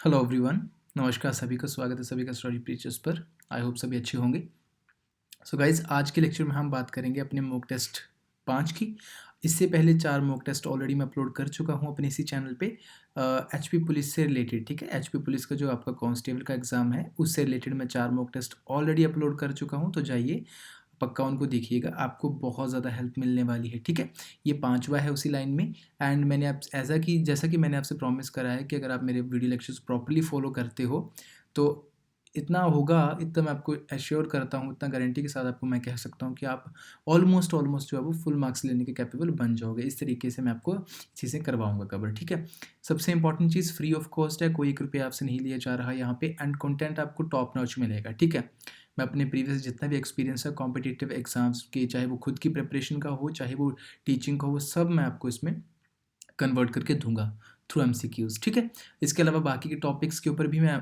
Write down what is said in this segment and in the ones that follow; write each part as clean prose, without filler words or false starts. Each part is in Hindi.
Hello everyone. नमस्कार, सभी का स्वागत है सभी का स्टडी प्रीचर्स पर। आई होप सभी अच्छे होंगे। सो गाइज, आज के लेक्चर में हम बात करेंगे अपने मॉक टेस्ट 5 की। इससे पहले 4 मॉक टेस्ट ऑलरेडी मैं अपलोड कर चुका हूँ अपने इसी चैनल पे एचपी पुलिस से रिलेटेड। ठीक है, एचपी पुलिस का जो आपका कांस्टेबल का एग्ज़ाम है उससे रिलेटेड मैं 4 मॉक टेस्ट ऑलरेडी अपलोड कर चुका हूँ। तो जाइए पक्का उनको देखिएगा, आपको बहुत ज़्यादा हेल्प मिलने वाली है। ठीक है, ये 5वां है उसी लाइन में। एंड मैंने आप जैसा कि मैंने आपसे प्रॉमिस करा है कि अगर आप मेरे वीडियो लेक्चर्स प्रॉपर्ली फॉलो करते हो तो इतना होगा, इतना मैं आपको एश्योर करता हूँ, इतना गारंटी के साथ आपको मैं कह सकता हूँ कि आप ऑलमोस्ट जो है वो फुल मार्क्स लेने के कैपेबल बन जाओगे। इस तरीके से मैं आपको चीज़ें करवाऊँगा कवर। ठीक है, सबसे important cheese free of cost है, कोई 1 रुपया आपसे नहीं लिया जा रहा है यहाँ पे। एंड कंटेंट आपको टॉप नॉच मिलेगा। ठीक है, मैं अपने प्रीवियस जितना भी एक्सपीरियंस है कॉम्पिटिटिव एग्जाम्स के, चाहे वो खुद की प्रिपरेशन का हो चाहे वो टीचिंग का हो, सब मैं आपको इसमें कन्वर्ट करके दूंगा थ्रू एमसीक्यूज। ठीक है, इसके अलावा बाकी के टॉपिक्स के ऊपर भी मैं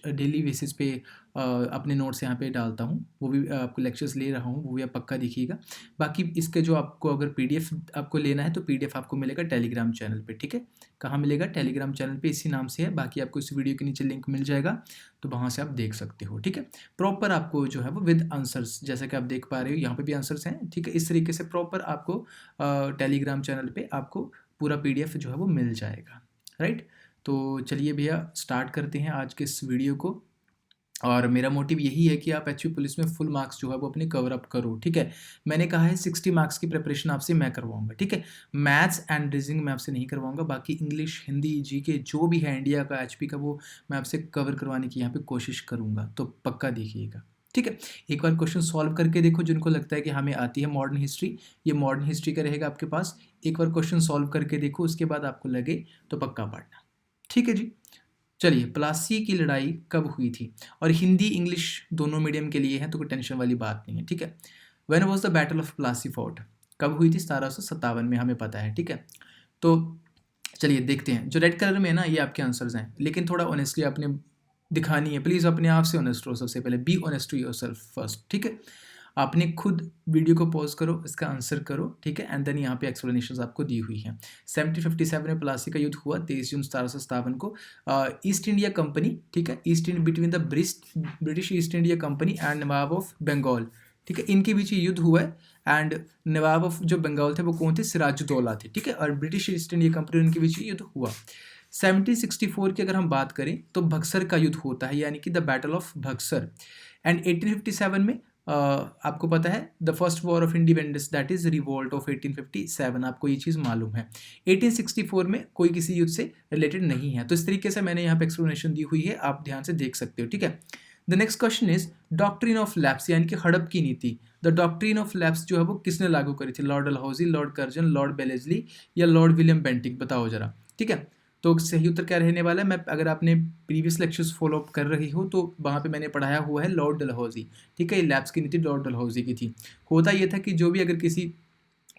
डेली बेसिस पे अपने नोट्स यहाँ पे डालता हूँ, वो भी आपको लेक्चर्स ले रहा हूँ, वो भी आप पक्का देखिएगा। बाकी इसके जो आपको अगर पीडीएफ आपको लेना है तो पीडीएफ आपको मिलेगा टेलीग्राम चैनल पे। ठीक है, कहाँ मिलेगा? टेलीग्राम चैनल पे, इसी नाम से है। बाकी आपको इस वीडियो के नीचे लिंक मिल जाएगा, तो वहाँ से आप देख सकते हो। ठीक है, प्रॉपर आपको जो है वो विद आंसर्स, जैसा कि आप देख पा रहे हो यहाँ पे भी आंसर्स हैं। ठीक है, इस तरीके से प्रॉपर आपको टेलीग्राम चैनल पे आपको पूरा पीडीएफ जो है वो मिल जाएगा। राइट, तो चलिए भैया स्टार्ट करते हैं आज के इस वीडियो को। और मेरा मोटिव यही है कि आप एचपी पुलिस में फुल मार्क्स जो है वो अपने कवर अप करो। ठीक है, मैंने कहा है 60 मार्क्स की प्रिपरेशन आपसे मैं करवाऊंगा। ठीक है, मैथ्स एंड रीजनिंग मैं आपसे नहीं करवाऊंगा, बाकी इंग्लिश, हिंदी, जीके जो भी है इंडिया का एचपी का वो मैं आपसे कवर करवाने की यहाँ पे कोशिश करूँगा, तो पक्का देखिएगा। ठीक है, एक बार क्वेश्चन सॉल्व करके देखो, जिनको लगता है कि हमें आती है मॉडर्न हिस्ट्री, ये मॉडर्न हिस्ट्री का रहेगा आपके पास। एक बार क्वेश्चन सॉल्व करके देखो, उसके बाद आपको लगे तो पक्का पढ़ना। ठीक है जी, चलिए, प्लासी की लड़ाई कब हुई थी? और हिंदी इंग्लिश दोनों मीडियम के लिए है, तो कोई टेंशन वाली बात नहीं है। ठीक है, when was the battle of Plassey fort? कब हुई थी? 1757 में, हमें पता है। ठीक है, तो चलिए देखते हैं। जो रेड कलर में है ना, ये आपके आंसर्स हैं, लेकिन थोड़ा ऑनेस्टली आपने दिखानी है। प्लीज़ अपने आप से ऑनेस्ट रहो। सबसे पहले be honest to yourself first. ठीक है, आपने खुद वीडियो को पॉज करो, इसका आंसर करो। ठीक है, एंड देन यहाँ पे एक्सप्लेनेशन आपको दी हुई हैं। 1757 में प्लासी का युद्ध हुआ, 23 जून 1757 को। ईस्ट इंडिया कंपनी, ठीक है, East India between the British East India company and nawab of Bengal, ठीक है, इनके बीच ये युद्ध हुआ है। एंड नवाब ऑफ जो बंगाल थे वो कौन थे? सिराजुद्दौला थे। ठीक है, और ब्रिटिश ईस्ट इंडिया कंपनी, उनके बीच ये युद्ध हुआ। 1764 की अगर हम बात करें तो बक्सर का युद्ध होता है, यानी कि the battle of Buxar. And 1857 में आपको पता है the first war of independence, that is revolt of 1857, आपको ये चीज़ मालूम है। 1864 में कोई किसी युद्ध से रिलेटेड नहीं है, तो इस तरीके से मैंने यहाँ पे एक्सप्लेनेशन दी हुई है, आप ध्यान से देख सकते हो। ठीक है, the next question is doctrine of lapse, यानी कि हड़प की नीति। द डॉक्ट्रिन ऑफ लैप्स जो है वो किसने लागू करी थी? Lord Dalhousie, Lord Curzon, Lord Wellesley या लॉर्ड विलियम बेंटिक? बताओ जरा। ठीक है, तो सही उत्तर क्या रहने वाला है? मैं, अगर आपने प्रीवियस लेक्चर्स फॉलो अप कर रही हो तो वहाँ पे मैंने पढ़ाया हुआ है लॉर्ड डलहौजी। ठीक है, ये लैप्स की नीति लॉर्ड डलहौजी की थी। होता ये था कि जो भी अगर किसी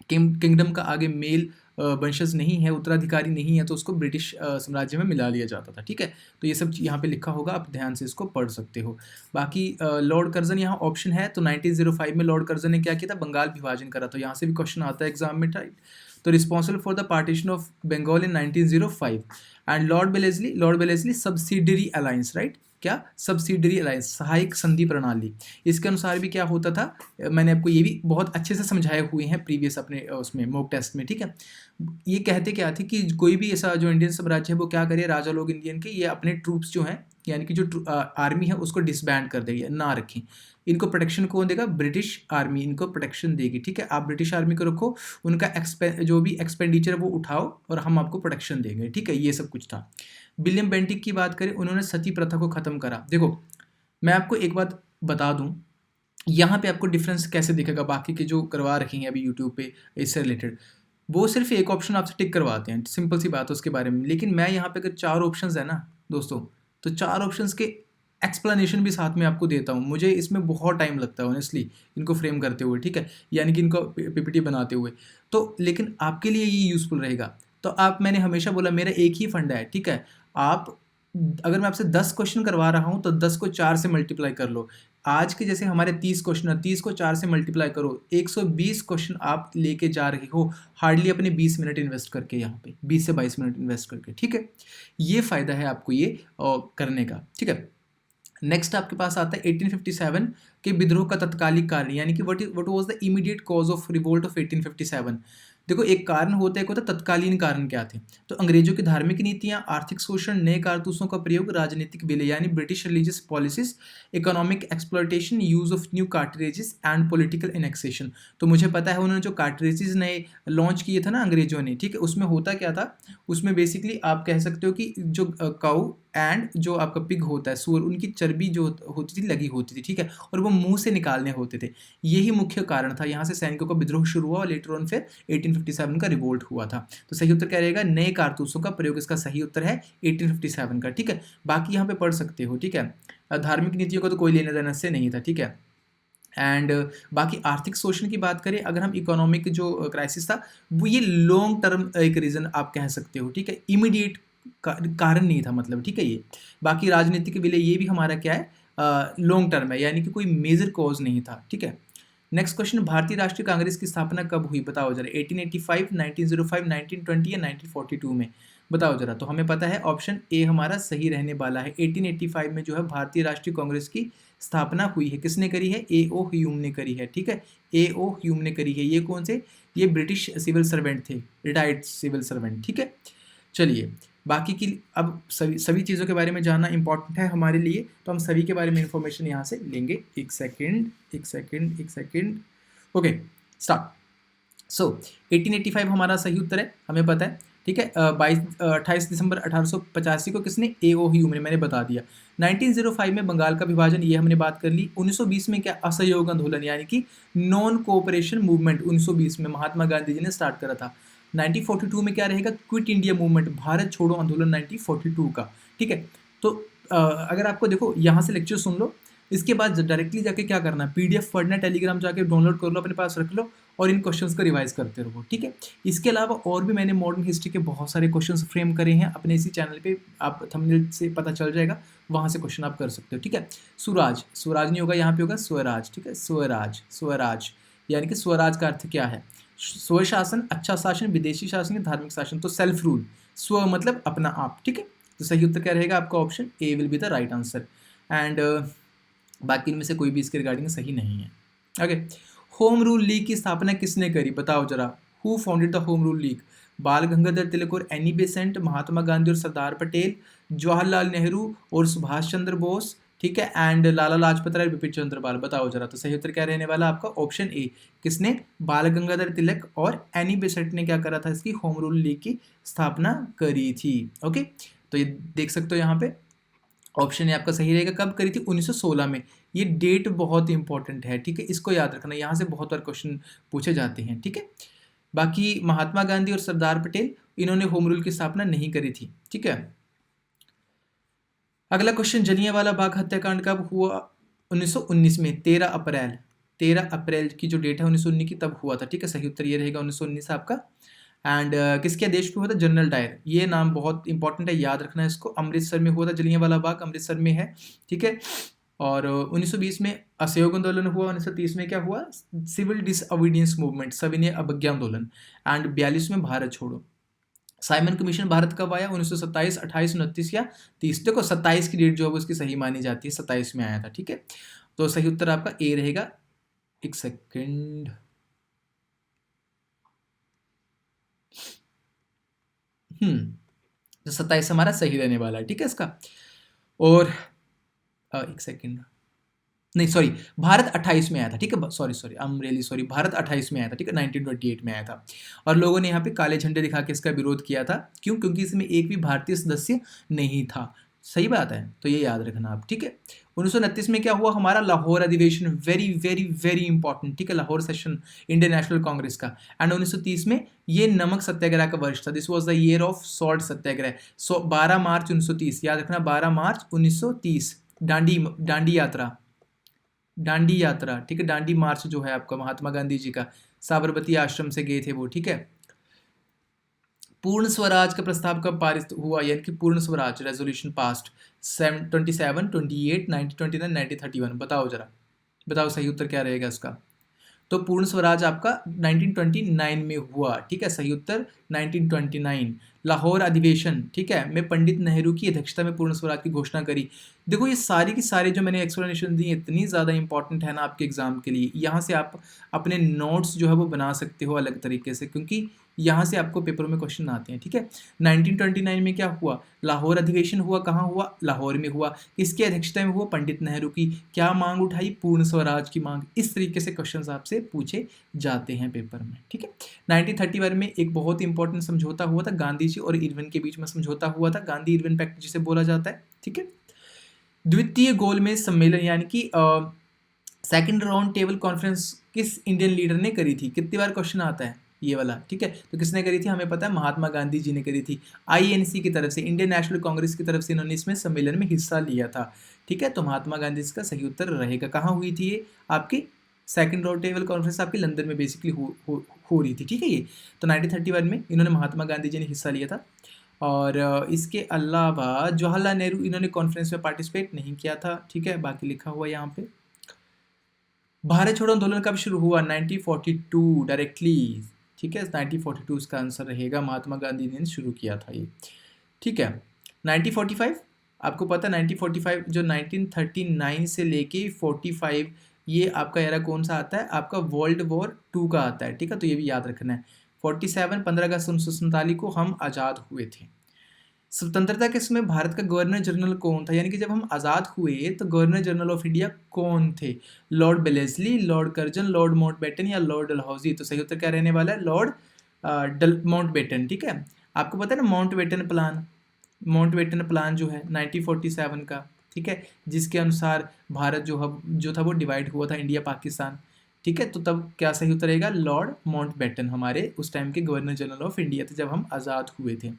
किंगडम का आगे मेल वंशज नहीं है, उत्तराधिकारी नहीं है, तो उसको ब्रिटिश साम्राज्य में मिला लिया जाता था। ठीक है, तो ये सब यहाँ पे लिखा होगा, आप ध्यान से इसको पढ़ सकते हो। बाकी लॉर्ड कर्जन यहाँ ऑप्शन है, तो 1905 में लॉर्ड कर्जन ने क्या किया था? बंगाल विभाजन करा। तो यहाँ से भी क्वेश्चन आता है एग्जाम में, राइट। तो responsible for the partition of Bengal in 1905। And Lord Wellesley subsidiary alliance, right. क्या? सब्सिडरी अलायंस, सहायक संधि प्रणाली। इसके अनुसार भी क्या होता था, मैंने आपको ये भी बहुत अच्छे से समझाए हुए हैं प्रीवियस अपने उसमें मॉक टेस्ट में। ठीक है, ये कहते क्या थी कि कोई भी ऐसा जो इंडियन साम्राज्य है वो क्या करे, राजा लोग इंडियन के, ये अपने ट्रूप्स जो हैं, यानी कि जो आर्मी है उसको डिसबैंड कर देगी, ना रखें। इनको प्रोटेक्शन कौन देगा? ब्रिटिश आर्मी इनको प्रोटेक्शन देगी। ठीक है, आप ब्रिटिश आर्मी को रखो, उनका जो भी एक्सपेंडिचर है वो उठाओ और हम आपको प्रोटेक्शन देंगे। ठीक है, ये सब कुछ था। विलियम बेंटिक की बात करें, उन्होंने सती प्रथा को खत्म करा। देखो, मैं आपको एक बात बता दूं, यहाँ पे आपको डिफरेंस कैसे दिखेगा बाकी के जो करवा रखे हैं अभी यूट्यूब पे इससे रिलेटेड। वो सिर्फ एक ऑप्शन आपसे टिक करवाते हैं, सिंपल सी बात है उसके बारे में। लेकिन मैं यहाँ पे अगर 4 ऑप्शंस है ना दोस्तों, तो 4 ऑप्शंस के एक्सप्लेनेशन भी साथ में आपको देता हूँ। मुझे इसमें बहुत टाइम लगता है ऑनेस्टली, इनको फ्रेम करते हुए। ठीक है, यानी कि इनको पीपीटी बनाते हुए। तो लेकिन आपके लिए ये यूज़फुल रहेगा। तो आप, मैंने हमेशा बोला मेरा एक ही फंडा है। ठीक है, आप, अगर मैं आपसे 10 क्वेश्चन करवा रहा हूँ तो 10 को 4 से मल्टीप्लाई कर लो। आज के जैसे हमारे 30 क्वेश्चन है, 30 को 4 से मल्टीप्लाई करो, 120 क्वेश्चन आप लेके जा रहे हो हार्डली अपने 20 मिनट इन्वेस्ट करके, यहाँ पे 20 से 22 मिनट इन्वेस्ट करके, ठीक है। ये फ़ायदा है आपको ये करने का, ठीक है। नेक्स्ट आपके पास आता है 1857 के विद्रोह का तत्कालिक कारण, यानी कि what was the immediate cause of revolt of 1857। देखो एक कारण होता है, एक होता है तत्कालीन कारण क्या थे। तो अंग्रेजों की धार्मिक नीतियां, आर्थिक शोषण, नए कारतूसों का प्रयोग, राजनीतिक विलय यानी British religious policies, economic exploitation, use of new cartridges and political annexation. तो मुझे पता है उन्होंने जो कार्टरेजेस नए लॉन्च किए थे ना अंग्रेजों ने, ठीक है, उसमें होता क्या था, उसमें बेसिकली आप कह सकते हो कि जो काऊ एंड जो आपका पिग होता है, सूअर, उनकी चर्बी जो होती थी लगी होती थी, ठीक है, और वो मुंह से निकालने होते थे। यही मुख्य कारण था, यहाँ से सैनिकों का विद्रोह शुरू हुआ और लेटर ऑन फिर 1857 का रिवोल्ट हुआ था। तो सही उत्तर क्या रहेगा, नए कारतूसों का प्रयोग, इसका सही उत्तर है 1857 का, ठीक है। बाकी यहाँ पे पढ़ सकते हो, ठीक है। धार्मिक नीतियों का तो कोई लेना देना से नहीं था, ठीक है। एंड बाकी आर्थिक शोषण की बात करें, अगर हम इकोनॉमिक जो क्राइसिस था, वो ये लॉन्ग टर्म एक रीजन आप कह सकते हो, ठीक है, इमीडिएट कारण नहीं था, मतलब, ठीक है। ये बाकी राजनीतिक विलय, ये भी हमारा क्या है, लॉन्ग टर्म है, यानी कि कोई मेजर कॉज नहीं था, ठीक है। नेक्स्ट क्वेश्चन, भारतीय राष्ट्रीय कांग्रेस की स्थापना कब हुई, बताओ जरा। 1885, 1905, 1920 या 1942 में, बताओ जरा। तो हमें पता है ऑप्शन ए हमारा सही रहने वाला है। 1885 में जो है भारतीय राष्ट्रीय कांग्रेस की स्थापना हुई है। किसने करी है, ए ओ ह्यूम ने करी है, ठीक है, ए ओ ह्यूम ने करी है। ये कौन से, ये ब्रिटिश सिविल सर्वेंट थे, रिटायर्ड सिविल सर्वेंट, ठीक है। चलिए बाकी की अब सभी चीज़ों के बारे में जानना इंपॉर्टेंट है हमारे लिए, तो हम सभी के बारे में इंफॉर्मेशन यहाँ से लेंगे। एक सेकेंड, ओके, स्टार्ट। सो 1885 हमारा सही उत्तर है, हमें पता है, ठीक है। 28 दिसंबर 1885 को किसने, ए ओ ह्यूम ने, मैंने बता दिया। 1905 में बंगाल का विभाजन, ये हमने बात कर ली। 1920 में क्या, असहयोग आंदोलन यानी कि नॉन कोऑपरेशन मूवमेंट 1920 में महात्मा गांधी जी ने स्टार्ट करा था। 1942 में क्या रहेगा, क्विट इंडिया मूवमेंट, भारत छोड़ो आंदोलन 1942 का, ठीक है। तो अगर आपको देखो यहाँ से लेक्चर सुन लो, इसके बाद डायरेक्टली जाके क्या करना, पीडीएफ पढ़ना, टेलीग्राम जाके डाउनलोड कर लो, अपने पास रख लो और इन क्वेश्चंस को रिवाइज करते रहो, ठीक है। इसके अलावा और भी मैंने मॉडर्न हिस्ट्री के बहुत सारे क्वेश्चंस फ्रेम करे हैं अपने इसी चैनल पे, आप थंबनेल से पता चल जाएगा, वहाँ से क्वेश्चन आप कर सकते हो, ठीक है। स्वराज नहीं होगा, यहाँ पे होगा स्वराज, ठीक है, स्वराज यानी कि स्वराज का अर्थ क्या है, स्वशासन, अच्छा शासन, विदेशी शासन या धार्मिक शासन। तो सेल्फ रूल, स्व मतलब अपना आप, ठीक है। तो सही उत्तर क्या रहेगा आपका, option A will be the right answer. And बाकी इनमें से कोई भी इसके रिगार्डिंग सही नहीं है। ओके, होम रूल लीग की स्थापना किसने करी, बताओ जरा। Who founded the home rule league, बाल गंगाधर तिलक और एनी बेसेंट, महात्मा गांधी और सरदार पटेल, जवाहरलाल नेहरू और सुभाष चंद्र बोस, ठीक है, एंड लाला लाजपत राय, बिपिन चंद्र पाल। बताओ जरा। तो सही उत्तर क्या रहने वाला आपका, ऑप्शन ए, किसने, बाल गंगाधर तिलक और एनी बेसेंट ने क्या करा था, इसकी होम रूल लीग की स्थापना करी थी। ओके, तो ये देख सकते हो यहाँ पे ऑप्शन ए आपका सही रहेगा। कब करी थी, 1916 में। ये डेट बहुत इंपॉर्टेंट है, ठीक है, इसको याद रखना, यहाँ से बहुत बार क्वेश्चन पूछे जाते हैं, ठीक है। बाकी महात्मा गांधी और सरदार पटेल, इन्होंने होम रूल की स्थापना नहीं करी थी, ठीक है। अगला क्वेश्चन, जलियांवाला बाग हत्याकांड कब हुआ, 1919 में, 13 अप्रैल की जो डेट है 1919 की, तब हुआ था, ठीक है। सही उत्तर ये रहेगा 1919 आपका। एंड किसके आदेश पे हुआ था, जनरल डायर। ये नाम बहुत इंपॉर्टेंट है, याद रखना है इसको। अमृतसर में हुआ था, जलियांवाला बाग अमृतसर में है, ठीक है। और 1920 में असहयोग आंदोलन हुआ। 1930 में क्या हुआ, सिविल डिसओबीडियंस मूवमेंट, सविनय अवज्ञा आंदोलन। एंड 42 में भारत छोड़ो। साइमन कमीशन भारत कब आया, 1927, 28, 29 या 30। देखो 27 की डेट जो है उसकी सही मानी जाती है, 27 में आया था, ठीक है। तो सही उत्तर आपका ए रहेगा। एक सेकेंड, तो 27 हमारा सही रहने वाला है, ठीक है इसका। और एक सेकेंड, नहीं सॉरी, भारत 28 में आया था, ठीक है, sorry I am really sorry, Bharat 28 में आया था, ठीक है, 1928 में आया था। और लोगों ने यहाँ पे काले झंडे दिखा के इसका विरोध किया था, क्यों, क्योंकि इसमें एक भी भारतीय सदस्य नहीं था। सही बात है, तो ये याद रखना आप, ठीक है। 1929 में क्या हुआ, हमारा लाहौर अधिवेशन, वेरी वेरी वेरी इंपॉर्टेंट, ठीक है, Lahore session Indian national Congress का। एंड 1930 में ये नमक सत्याग्रह का वर्ष था, this was the year of salt satyagraha. 12 मार्च 1930, याद रखना, 12 मार्च 1930, दांडी यात्रा, ठीक है, दांडी मार्च जो है आपका महात्मा गांधी जी का, साबरमती आश्रम से गए थे वो, ठीक है। पूर्ण स्वराज का प्रस्ताव कब पारित हुआ, यानी कि पूर्ण स्वराज रेजोल्यूशन पास्ट, 27, 28, 1929, 1931। बताओ जरा। बताओ सही उत्तर क्या रहेगा इसका। तो पूर्ण स्वराज आपका 1929 में हुआ, ठीक है, सही उत्तर 1929। लाहौर अधिवेशन, ठीक है, में पंडित नेहरू की अध्यक्षता में पूर्ण स्वराज की घोषणा करी। देखो ये सारी की सारी जो मैंने एक्सप्लेनेशन दी इतनी ज़्यादा इंपॉर्टेंट है ना आपके एग्जाम के लिए, यहाँ से आप अपने नोट्स जो है वो बना सकते हो अलग तरीके से, क्योंकि यहाँ से आपको पेपरों में क्वेश्चन आते हैं, ठीक है। 1929 में क्या हुआ, लाहौर अधिवेशन हुआ, कहाँ हुआ, लाहौर में हुआ, किसकी अध्यक्षता में हुआ, पंडित नेहरू की। क्या मांग उठाई, पूर्ण स्वराज की मांग। इस तरीके से क्वेश्चन आपसे पूछे जाते हैं पेपर में, ठीक है। 1931 में एक बहुत इंपॉर्टेंट समझौता हुआ था, गांधी जी और इरविन के बीच में समझौता हुआ था, गांधी इरविन पैक्ट जिसे बोला जाता है, ठीक है। द्वितीय गोलमेज सम्मेलन यानी कि सेकंड राउंड टेबल कॉन्फ्रेंस किस इंडियन लीडर ने करी थी, कितनी बार क्वेश्चन आता है ये वाला, ठीक है। तो किसने करी थी, हमें पता है महात्मा गांधी जी ने करी थी। आईएनसी की तरफ से, इंडियन नेशनल कांग्रेस की तरफ से इन्होंने इसमें सम्मेलन में हिस्सा लिया था, ठीक है। तो महात्मा गांधी इसका सही उत्तर रहेगा। कहाँ हुई थी ये, आपकी सेकंड राउंड टेबल कॉन्फ्रेंस आपकी लंदन में बेसिकली हो रही थी, ठीक है। ये तो 1931 में इन्होंने महात्मा गांधी जी ने हिस्सा लिया था। और इसके अलावा जवाहरलाल नेहरू इन्होंने कॉन्फ्रेंस में पार्टिसिपेट नहीं किया था, ठीक है, बाकी लिखा हुआ यहाँ पे। भारत छोड़ो आंदोलन कब शुरू हुआ, 1942 डायरेक्टली, ठीक है, 1942 इसका आंसर रहेगा, महात्मा गांधी ने शुरू किया था ये, ठीक है। 1945 आपको पता है, 1945 जो 1939 से लेके 45 ये आपका एरा कौन सा आता है, आपका वर्ल्ड वॉर 2 का आता है, ठीक है, तो ये भी याद रखना है। 47 15 अगस्त 1947 को हम आज़ाद हुए थे। स्वतंत्रता के समय भारत का गवर्नर जनरल कौन था, यानी कि जब हम आज़ाद हुए तो गवर्नर जनरल ऑफ इंडिया कौन थे, Lord Wellesley, Lord Curzon, Lord Mountbatten या लॉर्ड डलहौजी। तो सही उत्तर क्या रहने वाला है, लॉर्ड माउंटबेटन, ठीक है। आपको पता है ना माउंटबेटन प्लान जो है 1947 का, ठीक है, जिसके अनुसार भारत जो था वो डिवाइड हुआ था, इंडिया पाकिस्तान, ठीक है। तो तब क्या सही उत्तर रहेगा, लॉर्ड माउंटबेटन हमारे उस टाइम के गवर्नर जनरल ऑफ इंडिया थे जब हम आज़ाद हुए थे,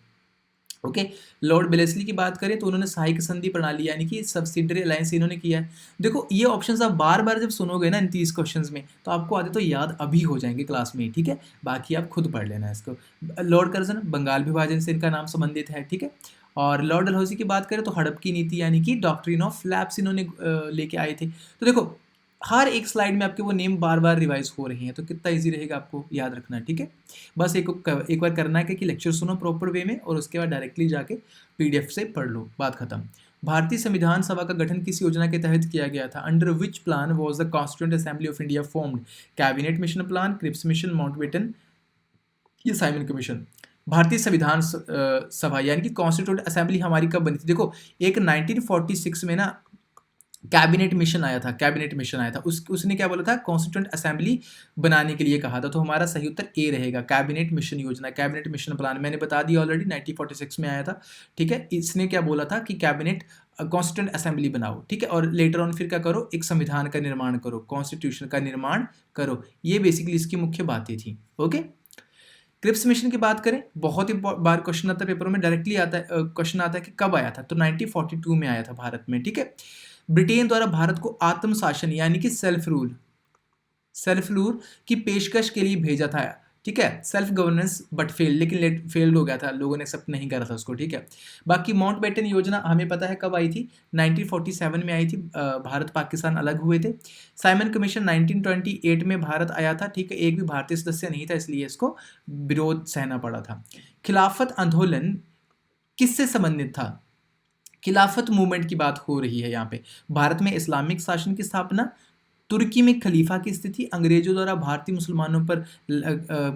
ओके। लॉर्ड बेलेस्ली की बात करें तो उन्होंने सहायक संधि प्रणाली यानी कि सब्सिडरी अलायंस इन्होंने किया है। देखो ये ऑप्शंस आप बार बार जब सुनोगे ना इन 30 क्वेश्चंस में तो आपको आधे तो याद अभी हो जाएंगे क्लास में, ठीक है, बाकी आप खुद पढ़ लेना इसको। लॉर्ड कर्जन बंगाल विभाजन से इनका नाम संबंधित है, ठीक है। और लॉर्ड डलहौजी की बात करें तो हड़प की नीति यानी कि डॉक्ट्रिन ऑफ लैप्स इन्होंने लेके आए थे। तो देखो हर एक स्लाइड में आपके वो नेम बार बार रिवाइज हो रही हैं, तो कितना इजी रहेगा आपको याद रखना, ठीक है। बस एक बार करना है कि लेक्चर सुनो प्रॉपर वे में और उसके बाद डायरेक्टली जाके पीडीएफ से पढ़ लो, बात खत्म। भारतीय संविधान सभा का गठन किस योजना के तहत किया गया था, under which plan was the constituent assembly of India formed, cabinet mission plan, Cripps mission, Mountbatten या साइमन कमीशन। भारतीय संविधान सभा यानी कि कॉन्स्टिट्यूएंट असेंबली हमारी कब बनी थी, देखो एक 1946 में ना कैबिनेट मिशन आया था, उसने क्या बोला था, कॉन्स्टिट्यूएंट असेंबली बनाने के लिए कहा था। तो हमारा सही उत्तर ए रहेगा, कैबिनेट मिशन योजना, कैबिनेट मिशन प्लान मैंने बता दिया ऑलरेडी 1946 में आया था, ठीक है। इसने क्या बोला था कि कैबिनेट कॉन्स्टिट्यूएंट असेंबली बनाओ, ठीक है, और लेटर ऑन फिर क्या करो, एक संविधान का निर्माण करो, कॉन्स्टिट्यूशन का निर्माण करो, ये बेसिकली इसकी मुख्य बातें थी, ओके। क्रिप्स मिशन की बात करें, बहुत ही बार क्वेश्चन आता है पेपरों में, डायरेक्टली आता है क्वेश्चन आता है कि कब आया था, तो 1942 में आया था भारत में, ठीक है। ब्रिटेन द्वारा भारत को आत्मशासन यानी कि सेल्फ रूल की पेशकश के लिए भेजा था, ठीक है, सेल्फ गवर्नेंस बट लेकिन फेल्ड हो गया था, लोगों ने एक्सेप्ट नहीं करा था उसको, ठीक है। बाकी माउंटबेटन योजना हमें पता है कब आई थी, 1947 में आई थी, भारत पाकिस्तान अलग हुए थे। साइमन कमीशन 1928 में भारत आया था, ठीक है, एक भी भारतीय सदस्य नहीं था इसलिए इसको विरोध सहना पड़ा था। खिलाफत आंदोलन किससे संबंधित था, खिलाफत मूवमेंट की बात हो रही है यहाँ पे। भारत में इस्लामिक शासन की स्थापना, तुर्की में खलीफा की स्थिति, अंग्रेजों द्वारा भारतीय मुसलमानों पर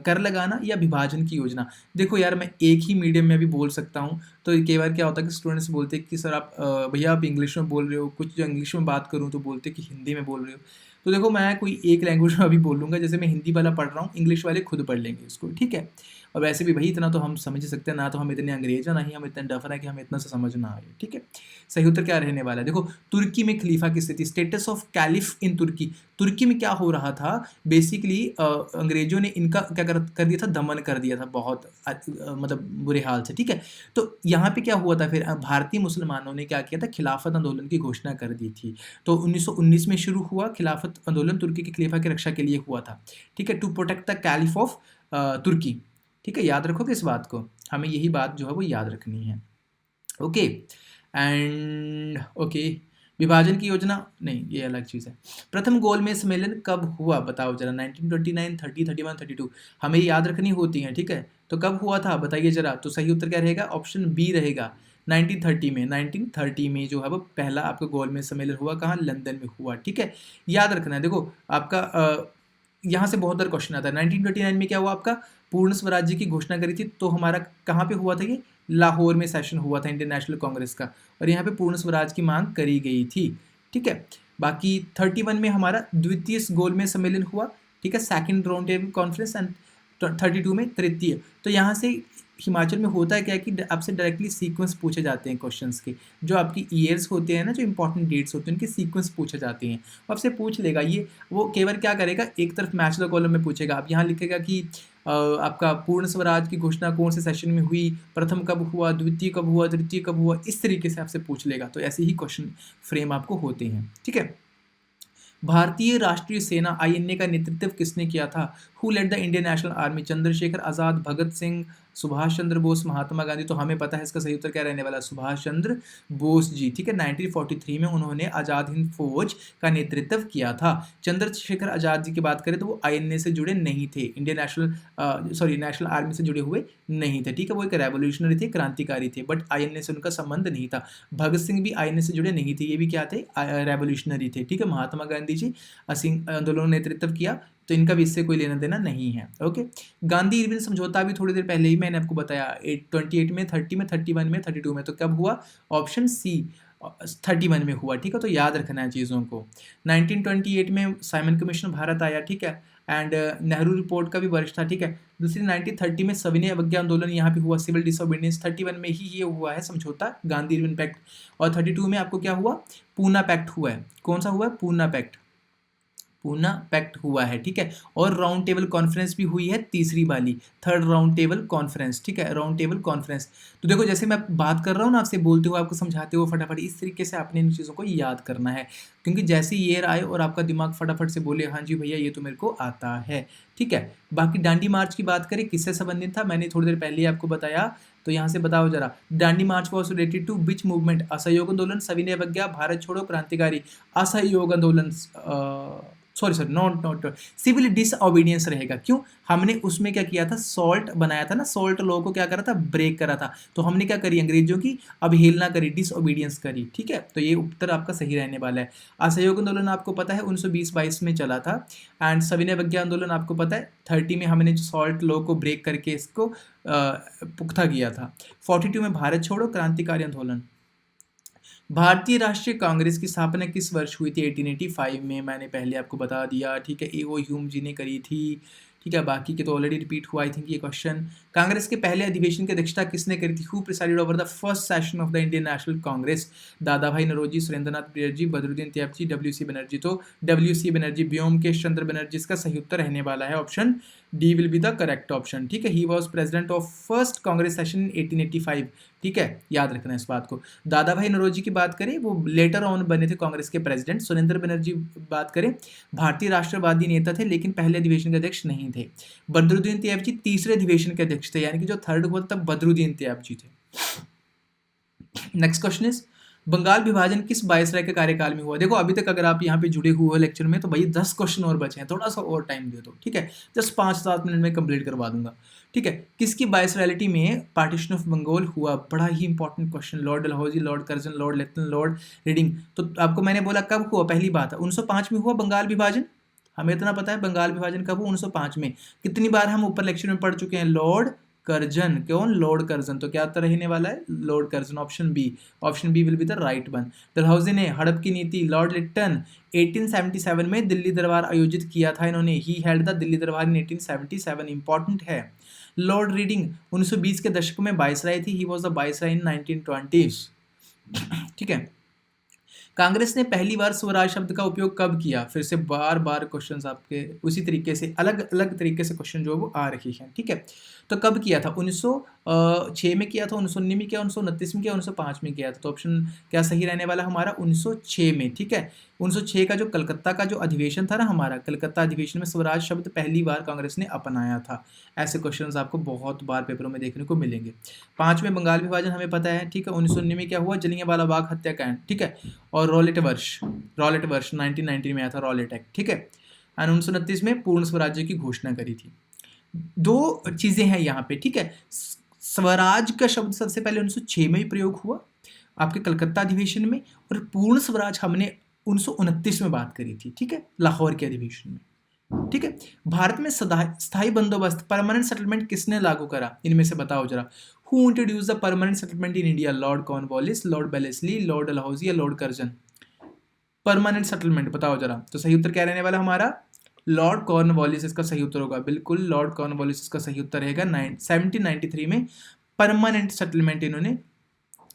कर लगाना या विभाजन की योजना। देखो यार मैं एक ही मीडियम में भी बोल सकता हूँ, तो कई बार क्या होता है कि स्टूडेंट्स बोलते हैं कि सर आप भैया आप इंग्लिश में बोल रहे हो, कुछ जो इंग्लिश में बात करूँ तो बोलते कि हिंदी में बोल रहे हो। तो देखो मैं कोई एक लैंग्वेज में अभी बोल लूँगा, जैसे मैं हिंदी वाला पढ़ रहा हूँ, इंग्लिश वाले खुद पढ़ लेंगे इसको, ठीक है। और वैसे भी भाई इतना तो हम समझ सकते हैं ना, तो हम इतने अंग्रेज हैं ना ही हम इतने डफर हैं कि हमें इतना से समझ ना आए, ठीक है। सही उत्तर क्या रहने वाला है, देखो तुर्की में खलीफा की स्थिति, स्टेटस ऑफ कैलिफ इन तुर्की में क्या हो रहा था, बेसिकली अंग्रेजों ने इनका क्या कर दिया था, दमन कर दिया था बहुत मतलब बुरे हाल से, ठीक है। तो यहाँ पे क्या हुआ था, फिर भारतीय मुसलमानों ने क्या किया था, खिलाफत आंदोलन की घोषणा कर दी थी। तो 1919 में शुरू हुआ खिलाफत आंदोलन, तुर्की के खलीफा की रक्षा के लिए हुआ था, ठीक है, to protect the caliph of Turkey, ठीक है, याद रखोगे इस बात को, हमें यही बात जो है वो याद रखनी है, ओके। एंड ओके विभाजन की योजना नहीं, ये अलग चीज़ है। प्रथम गोलमेज सम्मेलन कब हुआ बताओ जरा, 1929, 30, 31, 32, हमें याद रखनी होती हैं, ठीक है। तो कब हुआ था बताइए जरा, तो सही उत्तर क्या रहेगा, ऑप्शन बी रहेगा, 1930 में। 1930 में जो है वो पहला आपका गोलमेज सम्मेलन हुआ, कहाँ, लंदन में हुआ, ठीक है। याद रखना है, देखो आपका यहाँ से बहुत बार क्वेश्चन आता है। 1929 में क्या हुआ आपका, पूर्ण स्वराज्य की घोषणा करी थी, तो हमारा कहाँ पे हुआ था ये, लाहौर में सेशन हुआ था इंडियन नेशनल कांग्रेस का, और यहाँ पे पूर्ण स्वराज की मांग करी गई थी, ठीक है। बाकी 31 में हमारा द्वितीय गोलमेज सम्मेलन हुआ, ठीक है, second round table conference, and 32 में तृतीय। तो यहाँ से हिमाचल में होता है क्या कि आपसे डायरेक्टली सीक्वेंस पूछे जाते हैं क्वेश्चंस के, जो आपकी ईयर्स होते हैं ना, जो इंपॉर्टेंट डेट्स होते हैं उनके सीक्वेंस पूछे जाते हैं। वो आपसे पूछ लेगा ये, वो केवल क्या करेगा, एक तरफ मैच द कॉलम में पूछेगा, अब यहाँ लिखेगा कि आपका पूर्ण स्वराज की घोषणा कौन से सेशन में हुई, प्रथम कब हुआ, द्वितीय कब हुआ, तृतीय कब हुआ, इस तरीके से आपसे पूछ लेगा। तो ऐसे ही क्वेश्चन फ्रेम आपको होते हैं, ठीक है। भारतीय राष्ट्रीय सेना आईएनए का नेतृत्व किसने किया था, who led the Indian National Army, Chandrashekhar Azad, Bhagat Singh, Subhash Chandra Bose, Mahatma Gandhi. तो हमें पता है इसका सही उत्तर क्या रहने वाला है, सुभाष चंद्र बोस जी, ठीक है। 1943 में उन्होंने आजाद हिंद फौज का नेतृत्व किया था। चंद्रशेखर आजाद जी की बात करें तो वो आईएनए से जुड़े नहीं थे, इंडियन नेशनल आर्मी से जुड़े हुए नहीं थे, ठीक है। वो एक रेवोल्यूशनरी थे, क्रांतिकारी थे, बट आईएनए से उनका संबंध नहीं था। भगत सिंह भी आईएनए से जुड़े नहीं थे, ये भी क्या थे, रेवोल्यूशनरी थे, ठीक है। महात्मा गांधी जी असहिंसक आंदोलन नेतृत्व किया, तो इनका भी इससे कोई लेना देना नहीं है, ओके। गांधी इरविन समझौता भी थोड़ी देर पहले ही मैंने आपको बताया, 28 में, 30 में, 31 में, 32 में, तो कब हुआ, ऑप्शन सी 31 में हुआ, ठीक है। तो याद रखना है चीज़ों को। 1928 में साइमन कमीशन भारत आया, ठीक है, एंड नेहरू रिपोर्ट का भी वर्ष था, ठीक है। दूसरी 1930 में सविनय अवज्ञा आंदोलन यहाँ पे हुआ, सिविल डिसोबीडियंस। 31 में ही ये हुआ है समझौता, गांधी इरविन पैक्ट। और 32 में आपको क्या हुआ, पूना पैक्ट हुआ है। कौन सा हुआ है, पूना पैक्ट, पूना पैक्ट हुआ है, ठीक है। और राउंड टेबल कॉन्फ्रेंस भी हुई है, तीसरी वाली, थर्ड राउंड टेबल कॉन्फ्रेंस, ठीक है, राउंड टेबल कॉन्फ्रेंस। तो देखो जैसे मैं बात कर रहा हूँ ना, आपसे बोलते हुए आपको समझाते हुए फटाफट, इस तरीके से आपने इन चीज़ों को याद करना है, क्योंकि जैसे ईयर आए और आपका दिमाग फटाफट से बोले हाँ जी भैया ये तो मेरे को आता है, ठीक है। बाकी दांडी मार्च की बात करें, किससे संबंधित था, मैंने थोड़ी देर पहले ही आपको बताया, तो यहाँ से बताओ जरा, Dandi march was related to which movement, असहयोग आंदोलन, सविनय अवज्ञा, भारत छोड़ो, क्रांतिकारी। असहयोग आंदोलन, सॉरी नॉट सिविल डिसओबीडियंस रहेगा। क्यों, हमने उसमें क्या किया था, सॉल्ट बनाया था ना, सॉल्ट लॉ को क्या करा था, ब्रेक करा था। तो हमने क्या करी, अंग्रेजों की अवहेलना करी, डिसओबीडियंस करी, ठीक है। तो ये उत्तर आपका सही रहने वाला है। असहयोग आंदोलन आपको पता है 1920-22 में चला था, एंड सविनय अवज्ञा आंदोलन आपको पता है 30 में हमने जो सॉल्ट लॉ को ब्रेक करके इसको पुख्ता किया था। 42 में भारत छोड़ो, क्रांतिकारी आंदोलन। भारतीय राष्ट्रीय कांग्रेस की स्थापना किस वर्ष हुई थी, 1885 में, मैंने पहले आपको बता दिया, ठीक है। ए.ओ. ह्यूम जी ने करी थी, ठीक है। बाकी के तो ऑलरेडी रिपीट हुआ आई थिंक ये क्वेश्चन। कांग्रेस के पहले अधिवेशन की अध्यक्षता किसने करी थी, who presided over the first session of the Indian national Congress, दादा भाई नौरोजी, सुरेंद्रनाथ बनर्जी, बदरुद्दीन तैयबजी, डब्ल्यू.सी. बनर्जी। तो डब्ल्यू.सी. बनर्जी, व्योमकेश चंद्र बनर्जी, इसका सही उत्तर रहने वाला है option D will be the correct option, ठीक है। He was president of first Congress session in 1885, ठीक है, याद रखना इस बात को। दादा भाई नौरोजी की बात करें, वो लेटर ऑन बने थे कांग्रेस के प्रेसिडेंट। सुरेंद्र बनर्जी बात करें, भारतीय राष्ट्रवादी नेता थे लेकिन पहले अधिवेशन के अध्यक्ष नहीं थे। बदरुद्दीन तैयबजी तीसरे अधिवेशन के अध्यक्ष थे, यानी कि जो थर्ड हुआ तब बदरुद्दीन तैयबजी थे। नेक्स्ट क्वेश्चन इज, बंगाल विभाजन किस वायसराय के कार्यकाल में हुआ। देखो अभी तक अगर आप यहाँ पे जुड़े हुए हो लेक्चर में, तो भाई 10 क्वेश्चन और बचे हैं, थोड़ा सा और टाइम दे दो, ठीक है। जस्ट 5-7 मिनट में कंप्लीट करवा दूंगा, ठीक है। किसकी वायसरायलिटी में पार्टीशन ऑफ बंगाल हुआ, बड़ा ही important question. Lord Dalhousie, Lord Curzon, Lord lieutenant, Lord Reading. तो आपको मैंने बोला कब हुआ, पहली बात है 1905 में हुआ बंगाल विभाजन, हमें इतना पता है। बंगाल विभाजन कब हुआ, 1905 में। कितनी बार हम ऊपर लेक्चर में पढ़ चुके हैं, लॉर्ड कर्जन, कौन, लॉर्ड कर्जन। तो क्या उत्तर रहने वाला है, Lord Curzon, option B, option B will be the right one. Dalhousie ने हड़प की नीति, लॉर्ड लिट्टन 1877 में दिल्ली दरबार आयोजित किया था इन्होंने, ही हेल्ड द दिल्ली दरबार इन 1877, इंपॉर्टेंट है। लॉर्ड रीडिंग 1920 के दशक में वायसराय थी, ही वॉज द वायसराय इन 1920, ठीक है। कांग्रेस ने पहली बार स्वराज शब्द का उपयोग कब किया, फिर से बार बार क्वेश्चंस आपके उसी तरीके से अलग अलग तरीके से क्वेश्चन जो वो आ रही हैं, ठीक है। तो कब किया था, 1906 में किया था, 1919 में किया, 1929 में किया, 1905 में किया था। तो ऑप्शन क्या सही रहने वाला हमारा, 1906 में, ठीक है। 1906 का जो कलकत्ता का जो अधिवेशन था ना हमारा, कलकत्ता अधिवेशन में स्वराज शब्द पहली बार कांग्रेस ने अपनाया था। ऐसे क्वेश्चंस आपको बहुत बार पेपरों में देखने को मिलेंगे। 5 में बंगाल विभाजन हमें पता है, ठीक है। 1919 में क्या हुआ, जलियांवाला बाग हत्याकांड, ठीक है। और रॉलेट वर्ष 1919 में आया था रॉलेट एक्ट, ठीक है। एंड 1929 में पूर्ण स्वराज्य की घोषणा करी थी। दो चीजें हैं यहाँ पे, ठीक है। स्वराज का शब्द सबसे पहले 1906 में ही प्रयोग हुआ आपके कलकत्ता अधिवेशन में, और पूर्ण स्वराज हमने 1929 में बात करी थी, ठीक है, लाहौर के अधिवेशन में, ठीक है। भारत में स्थायी बंदोबस्त परमानेंट सेटलमेंट किसने लागू करा, इनमें से बताओ जरा। Who introduced the permanent settlement in India, Lord Cornwallis, Lord Wellesley, Lord Dalhousie या लॉर्ड कर्जन। परमानेंट सेटलमेंट बताओ जरा। तो सही उत्तर क्या रहने वाला हमारा, लॉर्ड कॉर्नवालिस इसका सही उत्तर होगा। बिल्कुल लॉर्ड कॉर्नवालिस इसका सही उत्तर रहेगा। 1793 में परमानेंट सेटलमेंट इन्होंने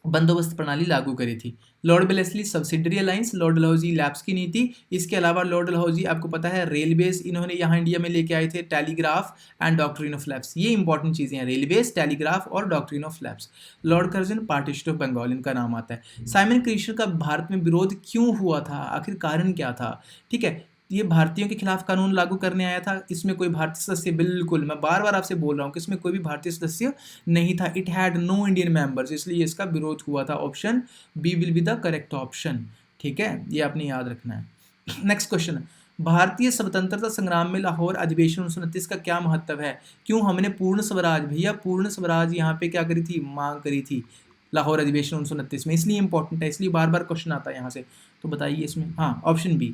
बंदोबस्त प्रणाली लागू करी थी। Lord Wellesley subsidiary alliance, Lord Dalhousie lapse की नीति। इसके अलावा लॉर्ड डलहौजी आपको पता है रेलवेज इन्होंने यहाँ इंडिया में लेके आए थे, telegraph and doctrine of lapse. ये इंपॉर्टेंट चीजें हैं, रेलवेज, टेलीग्राफ और doctrine of lapse. Lord Curzon partition of Bengal इनका नाम आता है। साइमन क्रीशर का भारत में विरोध क्यों हुआ था, आखिर कारण क्या था, ठीक है। ये भारतीयों के खिलाफ कानून लागू करने आया था। इसमें कोई भारतीय सदस्य, बिल्कुल मैं बार बार आपसे बोल रहा हूँ कि इसमें कोई भी भारतीय सदस्य नहीं था। It had no Indian members, इसलिए इसका विरोध हुआ था। Option B will be the correct option, ठीक है, ये आपने याद रखना है। नेक्स्ट क्वेश्चन, भारतीय स्वतंत्रता संग्राम में लाहौर अधिवेशन 1929 का क्या महत्व है। क्यों हमने पूर्ण स्वराज, भैया पूर्ण स्वराज यहाँ पे क्या करी थी, मांग करी थी लाहौर अधिवेशन 1929 में, इसलिए इंपॉर्टेंट है, इसलिए बार बार क्वेश्चन आता है यहाँ से। तो बताइए इसमें, हाँ ऑप्शन बी,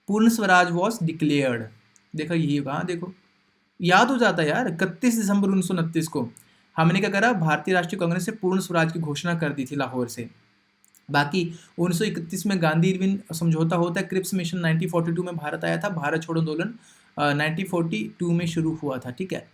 पूर्ण स्वराज वॉज डिक्लेयर्ड। देखो यही होगा, देखो याद हो जाता है यार। 31 दिसंबर 1929 को हमने क्या करा, भारतीय राष्ट्रीय कांग्रेस से पूर्ण स्वराज की घोषणा कर दी थी लाहौर से। बाकी 1931 में गांधी इरविन समझौता होता है। क्रिप्स मिशन 1942 में भारत आया था। भारत छोड़ो आंदोलन 1942 में शुरू हुआ था, ठीक है।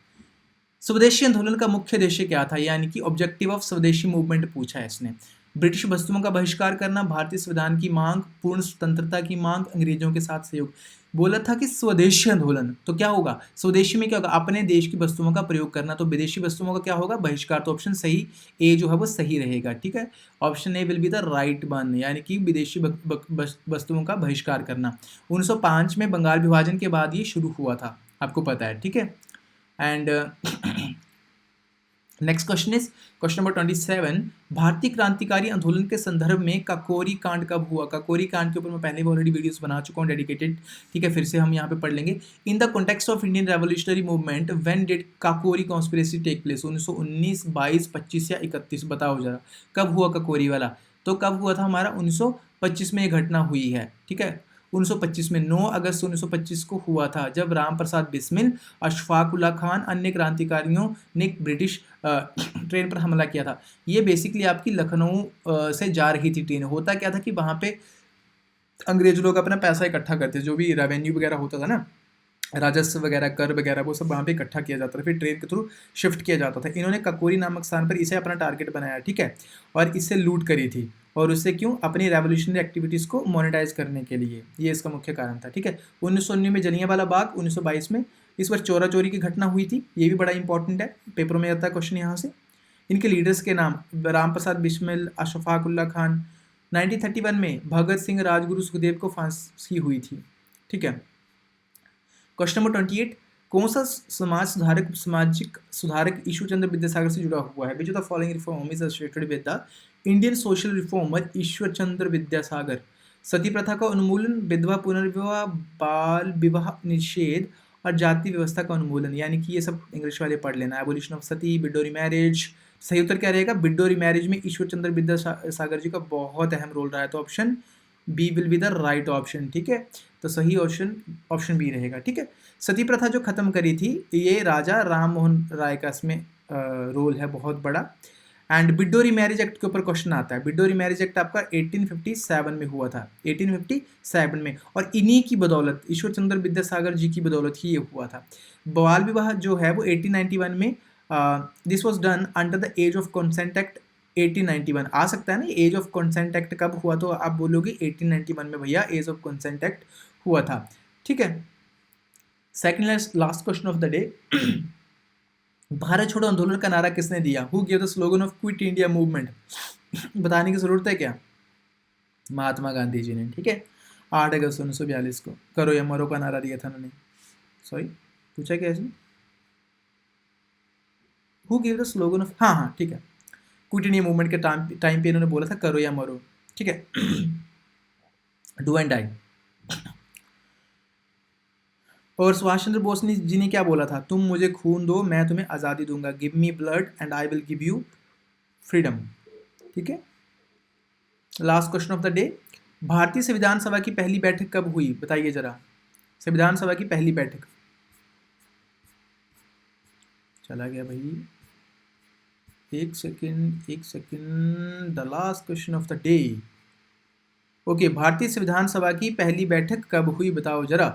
स्वदेशी आंदोलन का मुख्य उद्देश्य क्या था, यानी कि ऑब्जेक्टिव ऑफ स्वदेशी मूवमेंट पूछा है इसने। ब्रिटिश वस्तुओं का बहिष्कार करना, भारतीय संविधान की मांग, पूर्ण स्वतंत्रता की मांग, अंग्रेजों के साथ सहयोग। बोला था कि स्वदेशी आंदोलन, तो क्या होगा, स्वदेशी में क्या होगा, अपने देश की वस्तुओं का प्रयोग करना, तो विदेशी वस्तुओं का क्या होगा, बहिष्कार। तो ऑप्शन सही ए जो है वो सही रहेगा, ठीक है। Option A will be the right one, यानी कि विदेशी वस्तुओं का बहिष्कार करना। 1905 में बंगाल विभाजन के बाद ये शुरू हुआ था, आपको पता है, ठीक है। And next question is question number 27, भारतीय क्रांतिकारी आंदोलन के संदर्भ में काकोरी कांड कब हुआ। काकोरी कांड के ऊपर मैं पहले भी ऑलरेडी वीडियोस बना चुका हूँ डेडिकेटेड, ठीक है, फिर से हम यहाँ पे पढ़ लेंगे। In the context of Indian revolutionary movement when did Kakori conspiracy take place. 1919, 22, 25 या 31, बताओ जरा कब हुआ काकोरी वाला। तो कब हुआ था हमारा, 1925 में ये घटना हुई है, ठीक है। 1925 में 9 अगस्त 1925 को हुआ था, जब राम प्रसाद बिस्मिल, अशफाक उल्ला खान, अन्य क्रांतिकारियों ने ब्रिटिश ट्रेन पर हमला किया था। ये बेसिकली आपकी लखनऊ से जा रही थी ट्रेन। होता क्या था कि वहाँ पे अंग्रेज लोग अपना पैसा इकट्ठा करते, जो भी रेवेन्यू वगैरह होता था ना, राजस्व वगैरह, कर वगैरह, वो सब वहाँ पे इकट्ठा किया जाता था, फिर ट्रेन के थ्रू शिफ्ट किया जाता था। इन्होंने ककोरी नामक स्थान पर इसे अपना टारगेट बनाया, ठीक है, और इससे लूट करी थी। और उससे क्यों, अपनी रेवोल्यूशनरी एक्टिविटीज़ को मोनेटाइज करने के लिए, ये इसका मुख्य कारण था, ठीक है। 1919 में जलियांवाला बाग, 1922 में इस बार चोरा चोरी की घटना हुई थी। ये भी बड़ा इंपॉर्टेंट है, पेपरों में आता है क्वेश्चन यहाँ से। इनके लीडर्स के नाम, राम प्रसाद बिस्मिल, अशफाक उल्ला खान। 1931 में भगत सिंह, राजगुरु सुखदेव को फांसी हुई थी, ठीक है। क्वेश्चन नंबर 28, कौन सा सामाजिक सुधारक ईश्वर चंद्र विद्यासागर से जुड़ा हुआ है। Which of the following reform is associated with the Indian social reformer Ishwar Chandra Vidyasagar. सती प्रथा का उन्मूलन, विधवा पुनर्विवाह, बाल विवाह निषेध और जाति व्यवस्था का उन्मूलन। यानी कि ये सब इंग्लिश वाले पढ़ लेना। एबोलिशन ऑफ सती, बिडोरी मैरिज। सही उत्तर क्या रहेगा, बिडोरी मैरिज में ईश्वर चंद्र विद्यासागर जी का बहुत अहम रोल रहा है। तो option B will be the right option, ठीक है। तो सही ऑप्शन बी रहेगा, ठीक है। सती प्रथा जो खत्म करी थी, ये राजा राम मोहन राय का इसमें रोल है बहुत बड़ा। एंड बिडोरी मैरिज एक्ट के ऊपर क्वेश्चन आता है। बिडोरी मैरिज एक्ट आपका 1857 में हुआ था, 1857 में, और इन्हीं की बदौलत, ईश्वर चंद्र विद्यासागर जी की बदौलत ही ये हुआ था। बाल विवाह जो है वो 1891 में, this was done under the age of consent act 1891। आ सकता है ना एज ऑफ कंसेंट एक्ट कब हुआ, तो आप बोलोगे 1891 में भैया एज ऑफ कंसेंट एक्ट हुआ था, ठीक है। Second last question of the day, Bharat छोड़ो आंदोलन का नारा किसने दिया। Who give the slogan of quit India movement. बताने की जरूरत है क्या, महात्मा गांधी जी ने, ठीक है। 8 अगस्त 1942 को करो या मरो का नारा दिया था उन्होंने। सॉरी, पूछा क्या इसमें? Who give the slogan of, हाँ हाँ ठीक है, क्विट इंडिया मूवमेंट के टाइम पे इन्होंने बोला था करो या मरो, ठीक है, डू एंड डाई। और सुभाष चंद्र बोस जी ने क्या बोला था? तुम मुझे खून दो, मैं तुम्हें आज़ादी दूंगा, give me blood and I will give you freedom, ठीक है। Last question of the day, भारतीय संविधान सभा की पहली बैठक कब हुई? बताइए जरा, संविधान सभा की पहली बैठक। चला गया भाई, एक second, the last question of the day. Okay, भारतीय संविधान सभा की पहली बैठक कब हुई बताओ जरा,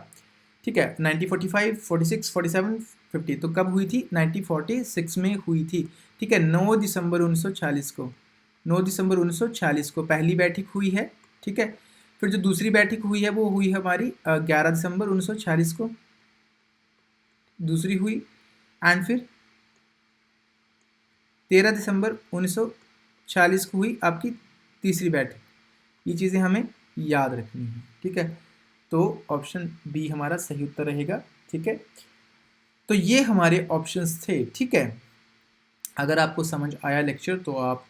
ठीक है। 1945, 46, 47, 50, तो कब हुई थी? 1946 में हुई थी, ठीक है, 9 दिसंबर 1946 को, 9 दिसंबर 1946 को पहली बैठक हुई है, ठीक है। फिर जो दूसरी बैठक हुई है वो हुई हमारी 11 दिसंबर 1946 को, दूसरी हुई, एंड फिर 13 दिसंबर 1946 को हुई आपकी तीसरी बैठक। ये चीज़ें हमें याद रखनी है, ठीक है। तो ऑप्शन बी हमारा सही उत्तर रहेगा, ठीक है। तो ये हमारे ऑप्शंस थे, ठीक है। अगर आपको समझ आया लेक्चर तो आप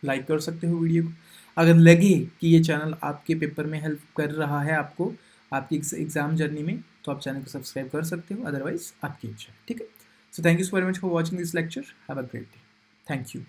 लाइक कर सकते हो वीडियो को। अगर लगे कि ये चैनल आपके पेपर में हेल्प कर रहा है आपको आपकी एग्ज़ाम जर्नी में, तो आप चैनल को सब्सक्राइब कर सकते हो, अदरवाइज आपकी इच्छा, ठीक है। So thank you so very much for watching this lecture, have a great day, thank you.